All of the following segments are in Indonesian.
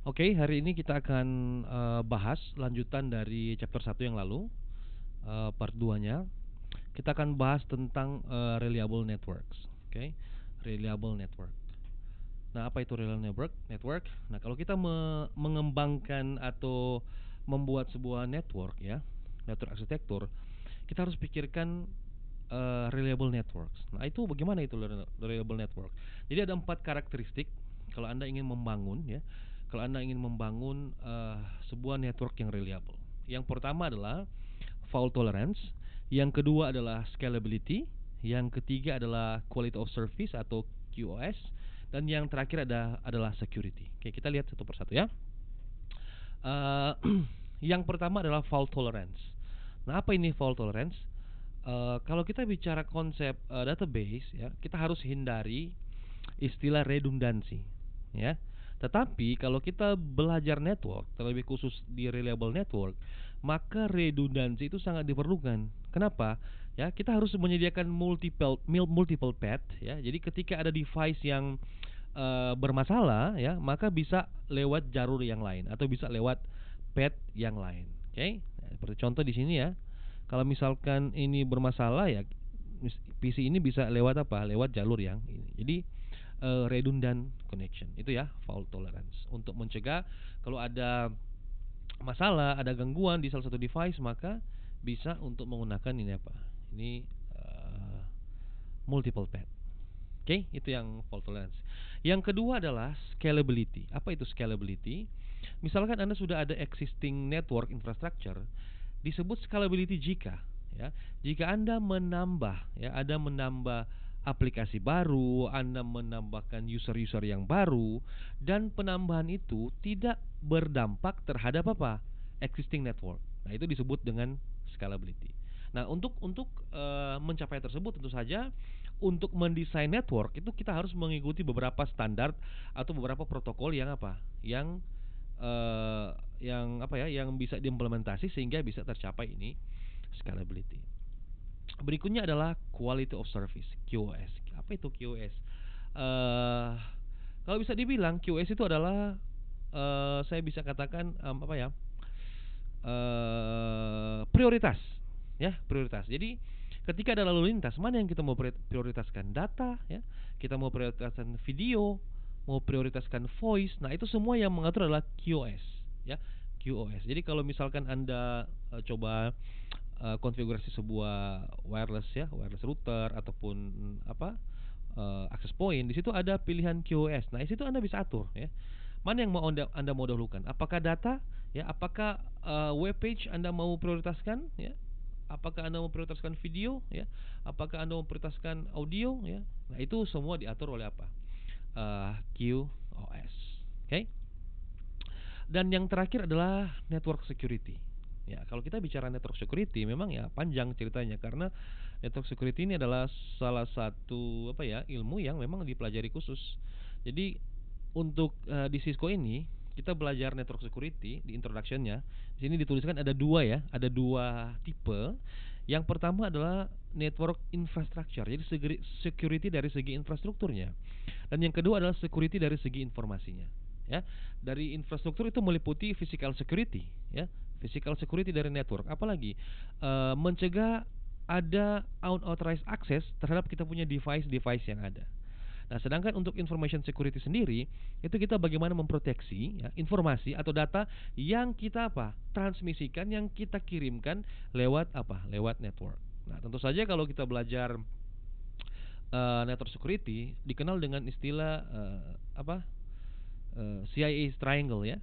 Oke, hari ini kita akan bahas lanjutan dari chapter 1 yang lalu, part 2-nya. Kita akan bahas tentang reliable networks. Oke, reliable network. Nah, apa itu reliable network? Nah, kalau kita mengembangkan atau membuat sebuah network ya, network arsitektur, kita harus pikirkan reliable networks. Nah, itu bagaimana itu reliable network? Jadi ada 4 karakteristik kalau Anda ingin membangun ya. Kalau Anda ingin membangun sebuah network yang reliable. Yang pertama adalah fault tolerance, yang kedua adalah scalability, yang ketiga adalah quality of service atau QoS, dan yang terakhir adalah security. Oke, kita lihat satu persatu ya. Uh, yang pertama adalah fault tolerance. Nah, apa ini fault tolerance? Kalau kita bicara konsep database, ya, kita harus hindari istilah redundansi, ya. Tetapi kalau kita belajar network, terlebih khusus di reliable network, maka redundansi itu sangat diperlukan. Kenapa? Ya, kita harus menyediakan multiple path, ya. Jadi ketika ada device yang bermasalah, ya, maka bisa lewat jalur yang lain atau bisa lewat path yang lain. Oke, nah, seperti contoh di sini ya. Kalau misalkan ini bermasalah ya, PC ini bisa lewat apa? Lewat jalur yang ini. Jadi redundant connection itu ya, fault tolerance. Untuk mencegah kalau ada masalah, ada gangguan di salah satu device, maka bisa untuk menggunakan ini apa? Ini multiple path. Oke, itu yang fault tolerance. Yang kedua adalah scalability. Apa itu scalability? Misalkan Anda sudah ada existing network infrastructure, disebut scalability jika ya, jika Anda menambah ya, Anda menambah aplikasi baru, Anda menambahkan user-user yang baru, dan penambahan itu tidak berdampak terhadap apa? Existing network. Nah, itu disebut dengan scalability. Nah, untuk mencapai tersebut tentu saja untuk mendesain network itu kita harus mengikuti beberapa standar atau beberapa protokol yang apa? Eh, yang apa ya? Yang bisa diimplementasi sehingga bisa tercapai ini scalability. Berikutnya adalah quality of service, QoS. Apa itu QoS? Kalau bisa dibilang QoS itu adalah saya bisa katakan apa ya? Prioritas, ya, prioritas. Jadi ketika ada lalu lintas, mana yang kita mau prioritaskan? Data, ya, kita mau prioritaskan video, mau prioritaskan voice. Nah, itu semua yang mengatur adalah QoS, ya, QoS. Jadi kalau misalkan Anda coba konfigurasi sebuah wireless ya, wireless router ataupun apa access point, di situ ada pilihan QoS. Nah, di situ Anda bisa atur ya. Mana yang mau Anda mau dahulukan? Apakah data ya, apakah web page Anda mau prioritaskan ya? Apakah Anda mau prioritaskan video ya? Apakah Anda mau prioritaskan audio ya? Nah, itu semua diatur oleh apa? QoS. Oke? Okay? Dan yang terakhir adalah network security. Ya, kalau kita bicara network security memang ya panjang ceritanya karena network security ini adalah salah satu apa ya, ilmu yang memang dipelajari khusus. Jadi untuk di Cisco ini kita belajar network security di introduction-nya. Di sini dituliskan ada dua ya, ada dua tipe. Yang pertama adalah network infrastructure, jadi security dari segi infrastrukturnya. Dan yang kedua adalah security dari segi informasinya. Ya, dari infrastruktur itu meliputi physical security, ya, physical security dari network. Apalagi mencegah ada unauthorized access terhadap kita punya device yang ada. Nah, sedangkan untuk information security sendiri, itu kita bagaimana memproteksi ya, informasi atau data yang kita apa? Transmisikan, yang kita kirimkan lewat apa? Lewat network. Nah, tentu saja kalau kita belajar network security dikenal dengan istilah apa? CIA triangle ya.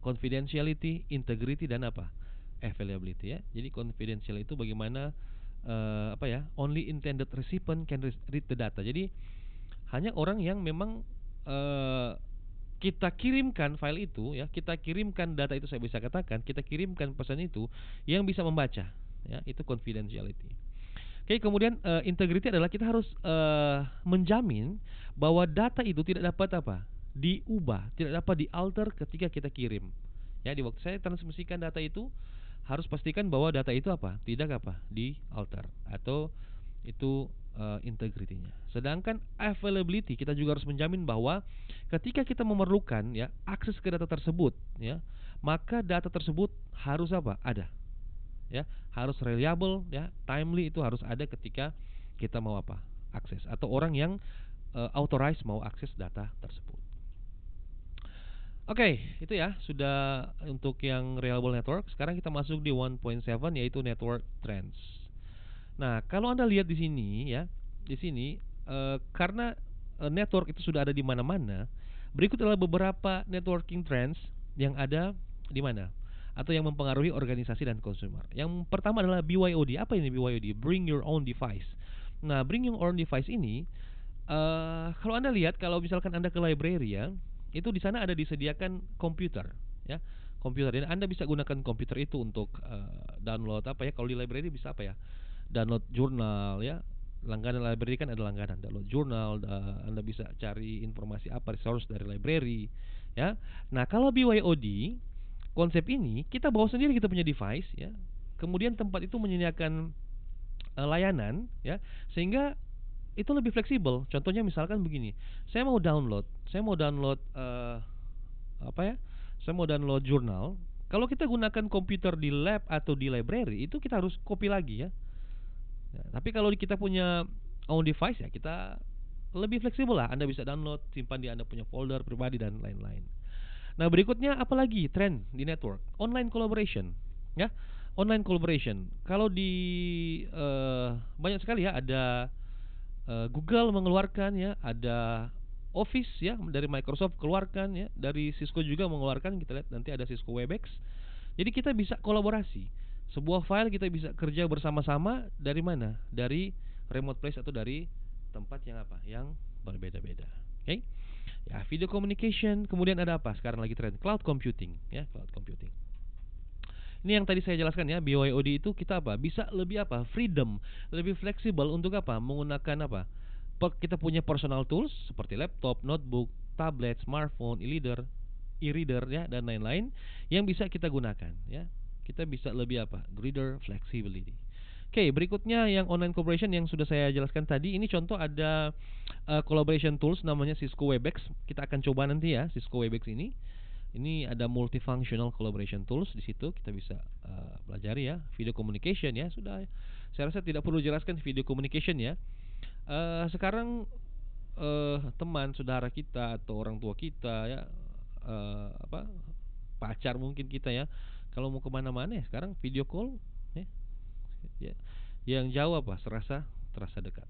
Confidentiality, integrity, dan apa? Availability ya. Jadi confidential itu bagaimana apa ya? Only intended recipient can read the data. Jadi hanya orang yang memang kita kirimkan file itu ya, kita kirimkan data itu, saya bisa katakan kita kirimkan pesan itu yang bisa membaca ya, itu confidentiality. Oke, kemudian integrity adalah kita harus menjamin bahwa data itu tidak dapat apa? Diubah, tidak dapat dialter ketika kita kirim. Ya, di waktu saya transmisikan data itu harus pastikan bahwa data itu apa? Tidak apa? Dialter atau Itu integrity-nya. Sedangkan availability kita juga harus menjamin bahwa ketika kita memerlukan ya akses ke data tersebut ya, maka data tersebut harus apa? Ada. Ya, harus reliable ya, timely itu harus ada ketika kita mau apa? Akses atau orang yang authorized mau akses data tersebut. Oke, itu ya sudah untuk yang reliable network. Sekarang kita masuk di 1.7 yaitu network trends. Nah, kalau Anda lihat di sini ya, di sini karena network itu sudah ada di mana-mana, berikut adalah beberapa networking trends yang ada di mana atau yang mempengaruhi organisasi dan consumer. Yang pertama adalah BYOD. Apa ini BYOD? Bring your own device. Nah, bring your own device ini kalau Anda lihat, kalau misalkan Anda ke library ya, itu di sana ada disediakan komputer ya, komputer, dan Anda bisa gunakan komputer itu untuk download apa ya, kalau di library bisa apa ya, download jurnal ya, langganan library kan ada langganan download jurnal, Anda bisa cari informasi apa resource dari library ya. Nah, kalau BYOD konsep ini kita bawa sendiri kita punya device ya, kemudian tempat itu menyediakan layanan ya, sehingga itu lebih fleksibel. Contohnya misalkan begini, saya mau download apa ya? Saya mau download jurnal. Kalau kita gunakan komputer di lab atau di library, itu kita harus copy lagi ya. Ya, tapi kalau kita punya own device ya, kita lebih fleksibel lah. Anda bisa download, simpan di Anda punya folder pribadi dan lain-lain. Nah, berikutnya apalagi tren di network? Online collaboration, ya. Online collaboration. Kalau di banyak sekali ya, ada Google mengeluarkan ya, ada Office ya dari Microsoft keluarkan ya, dari Cisco juga mengeluarkan, kita lihat nanti ada Cisco Webex. Jadi kita bisa kolaborasi. Sebuah file kita bisa kerja bersama-sama dari mana? Dari remote place atau dari tempat yang apa? Yang berbeda-beda. Oke? Ya, video communication, kemudian ada apa? Sekarang lagi tren cloud computing ya, cloud computing. Ini yang tadi saya jelaskan ya, BYOD itu kita apa? Bisa lebih apa? Freedom, lebih fleksibel untuk apa? Menggunakan apa? Kita punya personal tools seperti laptop, notebook, tablet, smartphone, e-reader ya, dan lain-lain yang bisa kita gunakan ya. Kita bisa lebih apa? Greater flexibility. Oke, berikutnya yang online collaboration yang sudah saya jelaskan tadi. Ini contoh ada collaboration tools namanya Cisco Webex. Kita akan coba nanti ya Cisco Webex ini. Ini ada multifunctional collaboration tools di situ, kita bisa pelajari ya. Video communication ya, sudah. Saya rasa tidak perlu jelaskan video communication ya. Sekarang teman saudara kita atau orang tua kita ya, apa, pacar mungkin kita ya, kalau mau kemana-mana ya sekarang video call ya, ya. Yang jauh apa terasa dekat.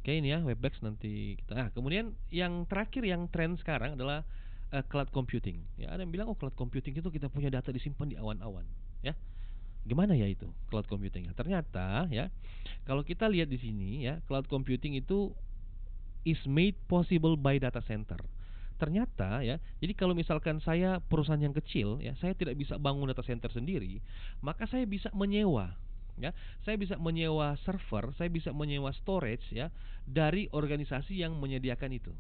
Oke, ini ya Webex nanti kita. Nah, kemudian yang terakhir yang tren sekarang adalah cloud computing. Ya, ada yang bilang cloud computing itu kita punya data disimpan di awan-awan, ya. Gimana ya itu cloud computing? Ternyata ya, kalau kita lihat di sini ya, cloud computing itu is made possible by data center. Ternyata ya, jadi kalau misalkan saya perusahaan yang kecil ya, saya tidak bisa bangun data center sendiri, maka saya bisa menyewa ya. Saya bisa menyewa server, saya bisa menyewa storage ya dari organisasi yang menyediakan itu.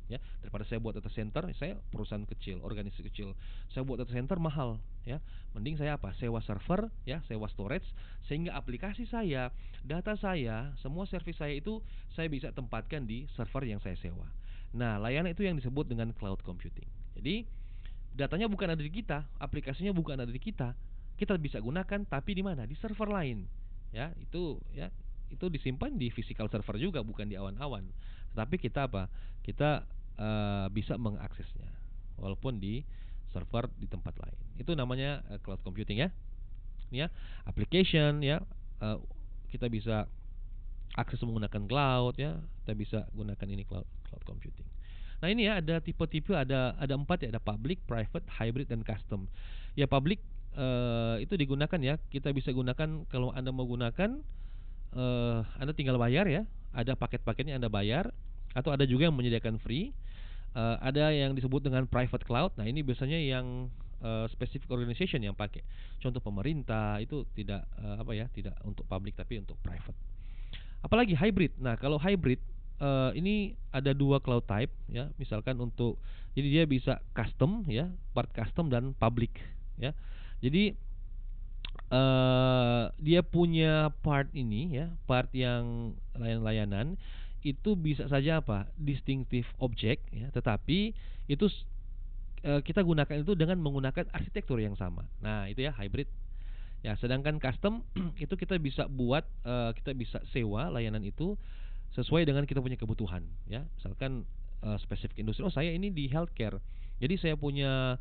Ya, daripada saya buat data center, saya perusahaan kecil, organisasi kecil, saya buat data center mahal ya, mending saya apa, sewa server ya, sewa storage, sehingga aplikasi saya, data saya, semua service saya itu saya bisa tempatkan di server yang saya sewa. Nah, layanan itu yang disebut dengan cloud computing. Jadi datanya bukan ada di kita, aplikasinya bukan ada di kita bisa gunakan, tapi di mana, di server lain ya. Itu ya, itu disimpan di physical server juga, bukan di awan-awan, tetapi kita apa, kita bisa mengaksesnya walaupun di server di tempat lain. Itu namanya cloud computing ya. Ini ya, application ya, kita bisa akses menggunakan cloud ya, kita bisa gunakan ini cloud computing. Nah, ini ya, ada tipe-tipe, ada 4 ya, ada public, private, hybrid, dan custom. Ya, public itu digunakan ya, kita bisa gunakan kalau Anda mau gunakan, Anda tinggal bayar ya, ada paket-paketnya Anda bayar, atau ada juga yang menyediakan free. Ada yang disebut dengan private cloud. Nah, ini biasanya yang specific organization yang pakai. Contoh pemerintah itu tidak apa ya, tidak untuk public tapi untuk private. Apalagi hybrid. Nah, kalau hybrid ini ada 2 cloud type ya. Misalkan untuk, jadi dia bisa custom ya, part custom dan public ya. Jadi dia punya part ini ya, part yang layanan itu bisa saja apa, distinctive object ya, tetapi itu kita gunakan itu dengan menggunakan arsitektur yang sama. Nah, itu ya hybrid. Ya, sedangkan custom itu kita bisa buat, kita bisa sewa layanan itu sesuai dengan kita punya kebutuhan ya. Misalkan spesifik industri, oh saya ini di healthcare. Jadi saya punya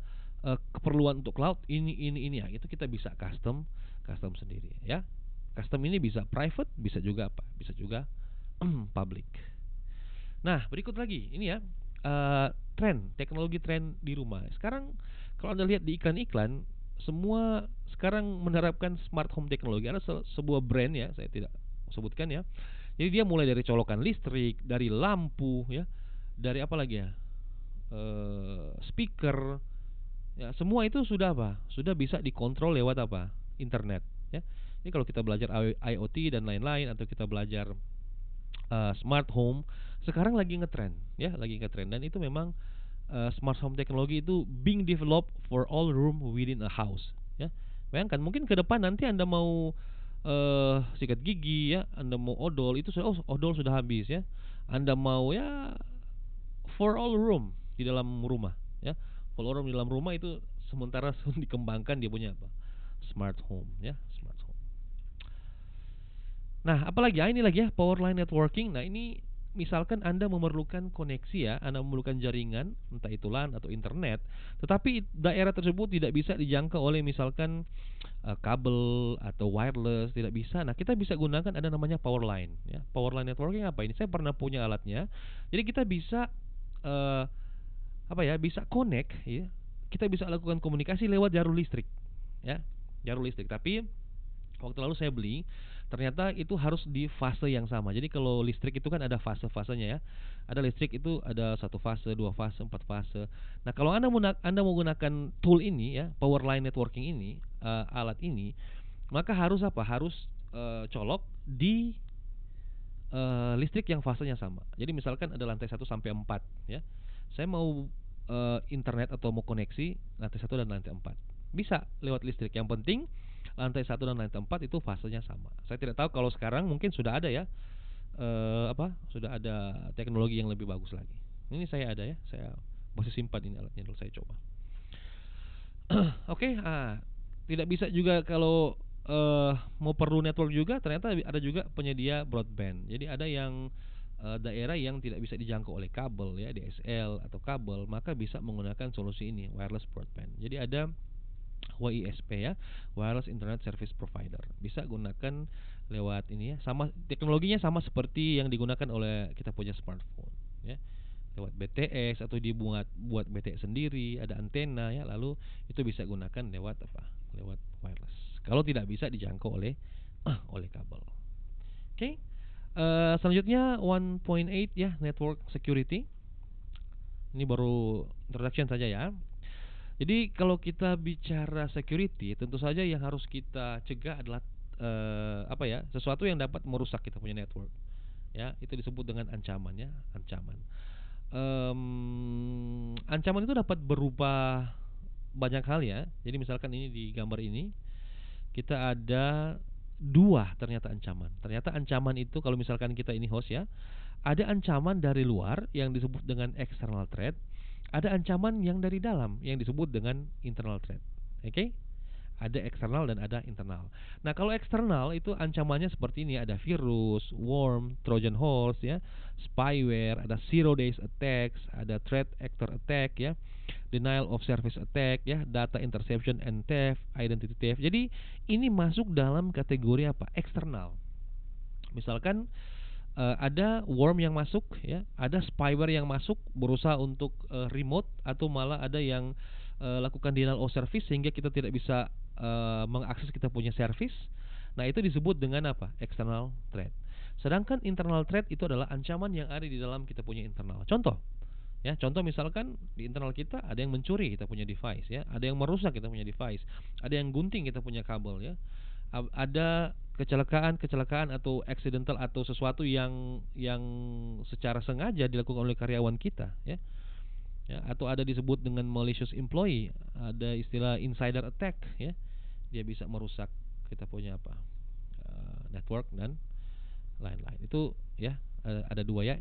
keperluan untuk cloud ini ya. Itu kita bisa custom sendiri ya. Custom ini bisa private, bisa juga apa? Bisa juga public. Nah, berikut lagi ini ya, teknologi tren di rumah. Sekarang kalau Anda lihat di iklan-iklan, semua sekarang menerapkan smart home teknologi. Ada sebuah brand ya, saya tidak sebutkan ya. Jadi dia mulai dari colokan listrik, dari lampu ya, dari apa lagi ya, speaker, ya semua itu sudah apa? Sudah bisa dikontrol lewat apa? Internet ya. Ini kalau kita belajar IoT dan lain-lain, atau kita belajar smart home, sekarang lagi ngetrend ya, lagi ngetrend. Dan itu memang smart home teknologi itu being developed for all room within a house ya. Bayangkan mungkin ke depan nanti Anda mau sikat gigi ya, Anda mau odol, itu sudah, odol sudah habis ya. Anda mau ya for all room di dalam rumah ya, for all room di dalam rumah itu sementara dikembangkan dia punya apa, smart home ya, smart home. Nah, apalagi ini lagi ya, power line networking. Nah, ini misalkan Anda memerlukan koneksi ya, Anda memerlukan jaringan, entah itu LAN atau internet, tetapi daerah tersebut tidak bisa dijangkau oleh misalkan kabel atau wireless, tidak bisa. Nah, kita bisa gunakan ada namanya power line ya. Power line networking apa ini? Saya pernah punya alatnya. Jadi kita bisa apa ya? Bisa connect ya. Kita bisa lakukan komunikasi lewat jalur listrik ya. Jalur listrik. Tapi waktu lalu saya beli, ternyata itu harus di fase yang sama. Jadi kalau listrik itu kan ada fase-fasenya ya. Ada listrik itu ada 1 fase, 2 fase, 4 fase. Nah, kalau Anda mau gunakan tool ini ya, power line networking ini, alat ini, maka harus apa? Harus colok di listrik yang fasenya sama. Jadi misalkan ada lantai 1 sampai 4 ya. Saya mau internet atau mau koneksi lantai 1 dan lantai 4. Bisa lewat listrik. Yang penting lantai 1 dan lantai 4 itu fasenya sama. Saya tidak tahu kalau sekarang mungkin sudah ada ya, sudah ada teknologi yang lebih bagus lagi. Ini saya ada ya, saya masih simpan ini alatnya dulu, saya coba. Oke, tidak bisa juga kalau mau perlu network juga, ternyata ada juga penyedia broadband. Jadi ada yang daerah yang tidak bisa dijangkau oleh kabel ya, DSL atau kabel, maka bisa menggunakan solusi ini, wireless broadband. Jadi ada WISP ya, Wireless Internet Service Provider. Bisa gunakan lewat ini ya, sama teknologinya sama seperti yang digunakan oleh kita punya smartphone ya. Lewat BTS atau dibuat BTS sendiri, ada antena ya, lalu itu bisa gunakan lewat apa? Lewat wireless. Kalau tidak bisa dijangkau oleh kabel. Oke. Selanjutnya 1.8 ya, network security. Ini baru introduction saja ya. Jadi kalau kita bicara security, tentu saja yang harus kita cegah adalah apa ya, sesuatu yang dapat merusak kita punya network. Ya, itu disebut dengan ancaman ya, ancaman. Ancaman itu dapat berupa banyak hal ya. Jadi misalkan ini di gambar ini kita ada 2 ternyata ancaman. Ternyata ancaman itu kalau misalkan kita ini host ya, ada ancaman dari luar yang disebut dengan external threat. Ada ancaman yang dari dalam yang disebut dengan internal threat. Oke? Ada eksternal dan ada internal. Nah, kalau eksternal itu ancamannya seperti ini, ada virus, worm, trojan horse ya, spyware, ada zero days attacks, ada threat actor attack ya, denial of service attack ya, data interception and theft, identity theft. Jadi ini masuk dalam kategori apa? Eksternal. Misalkan ada worm yang masuk ya, ada spyware yang masuk berusaha untuk remote, atau malah ada yang lakukan denial of service sehingga kita tidak bisa mengakses kita punya service. Nah, itu disebut dengan apa? External threat. Sedangkan internal threat itu adalah ancaman yang ada di dalam kita punya internal. Contoh ya, contoh misalkan di internal kita ada yang mencuri kita punya device ya, ada yang merusak kita punya device, ada yang gunting kita punya kabel ya, ada kecelakaan atau accidental atau sesuatu yang secara sengaja dilakukan oleh karyawan kita ya. Ya, atau ada disebut dengan malicious employee, ada istilah insider attack ya. Dia bisa merusak kita punya apa? Network dan lain-lain. Itu ya, ada dua ya,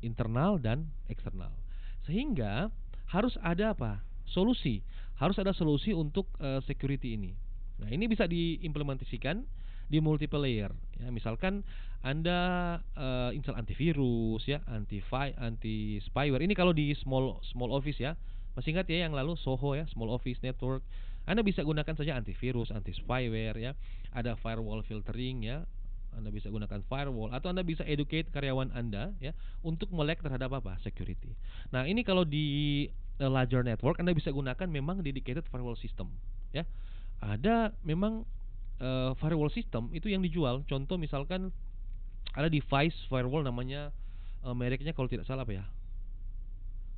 internal dan eksternal. Sehingga harus ada apa? Solusi. Harus ada solusi untuk security ini. Nah, ini bisa diimplementasikan di multiple layer. Ya, misalkan Anda install antivirus ya, anti spyware. Ini kalau di small office ya. Masih ingat ya yang lalu Soho ya, small office network. Anda bisa gunakan saja antivirus, anti spyware ya. Ada firewall filtering ya. Anda bisa gunakan firewall atau Anda bisa educate karyawan Anda ya untuk melek terhadap apa? Security. Nah, ini kalau di larger network Anda bisa gunakan memang dedicated firewall system ya. Ada memang firewall system itu yang dijual. Contoh misalkan ada device firewall namanya mereknya kalau tidak salah apa ya?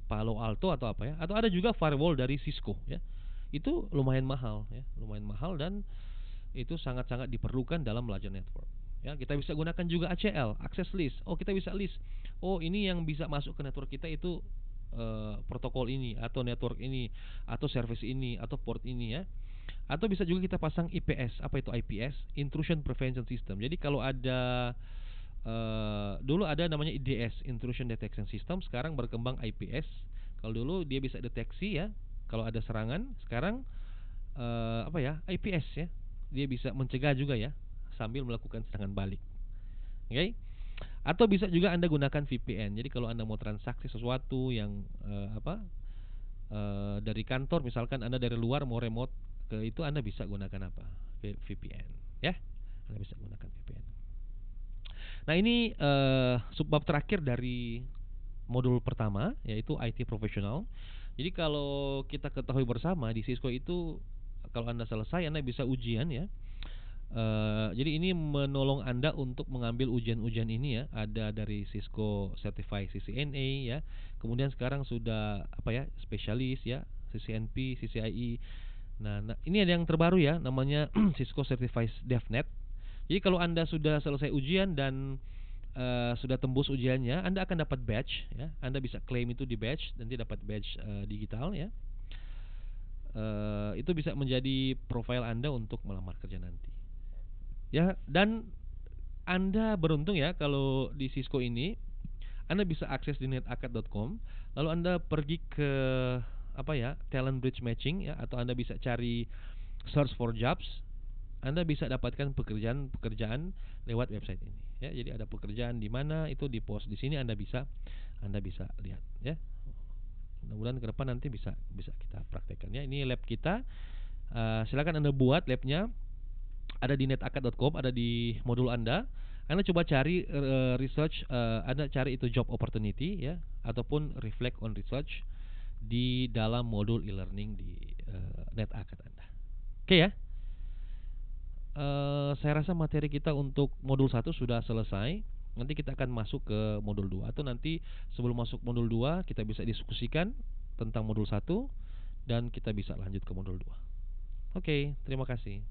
Palo Alto atau apa ya? Atau ada juga firewall dari Cisco ya. Itu lumayan mahal ya, lumayan mahal dan itu sangat-sangat diperlukan dalam larger network. Ya, kita bisa gunakan juga ACL, access list. Oh, kita bisa list. Oh, ini yang bisa masuk ke network kita itu protokol ini atau network ini atau service ini atau port ini ya. Atau bisa juga kita pasang IPS. Apa itu IPS? Intrusion Prevention System. Jadi kalau ada dulu ada namanya IDS, Intrusion Detection System, sekarang berkembang IPS. Kalau dulu dia bisa deteksi ya kalau ada serangan, sekarang apa ya? IPS ya. Dia bisa mencegah juga ya sambil melakukan serangan balik. Oke? Okay? Atau bisa juga Anda gunakan VPN. Jadi kalau Anda mau transaksi sesuatu yang dari kantor, misalkan Anda dari luar mau remote ke itu, Anda bisa gunakan apa? VPN, ya. Anda bisa gunakan VPN. Nah, ini subbab terakhir dari modul pertama yaitu IT profesional. Jadi kalau kita ketahui bersama di Cisco itu kalau Anda selesai Anda bisa ujian ya. Jadi ini menolong Anda untuk mengambil ujian-ujian ini ya. Ada dari Cisco Certified CCNA ya. Kemudian sekarang sudah apa ya, spesialis ya, CCNP, CCIE. Nah, ini ada yang terbaru ya, namanya Cisco Certified DevNet. Jadi kalau Anda sudah selesai ujian dan sudah tembus ujiannya, Anda akan dapat badge ya. Anda bisa klaim itu di badge, nanti dapat badge digital ya. Itu bisa menjadi profile Anda untuk melamar kerja nanti. Ya, dan Anda beruntung ya kalau di Cisco ini Anda bisa akses di netakad.com, lalu Anda pergi ke apa ya, talent bridge matching ya, atau Anda bisa cari search for jobs. Anda bisa dapatkan pekerjaan lewat website ini ya. Jadi ada pekerjaan di mana itu di post di sini, Anda bisa lihat ya. Mudah-mudahan ke depan nanti bisa kita praktekkan ya. Ini lab kita. Silakan Anda buat labnya. Ada di netakad.com, ada di modul Anda. Anda coba cari research, Anda cari itu job opportunity ya, ataupun reflect on research di dalam modul e-learning di Netakad Anda. Oke ya. Saya rasa materi kita untuk modul 1 sudah selesai. Nanti kita akan masuk ke modul 2, atau nanti sebelum masuk modul 2 kita bisa diskusikan tentang modul 1 dan kita bisa lanjut ke modul 2. Oke, terima kasih.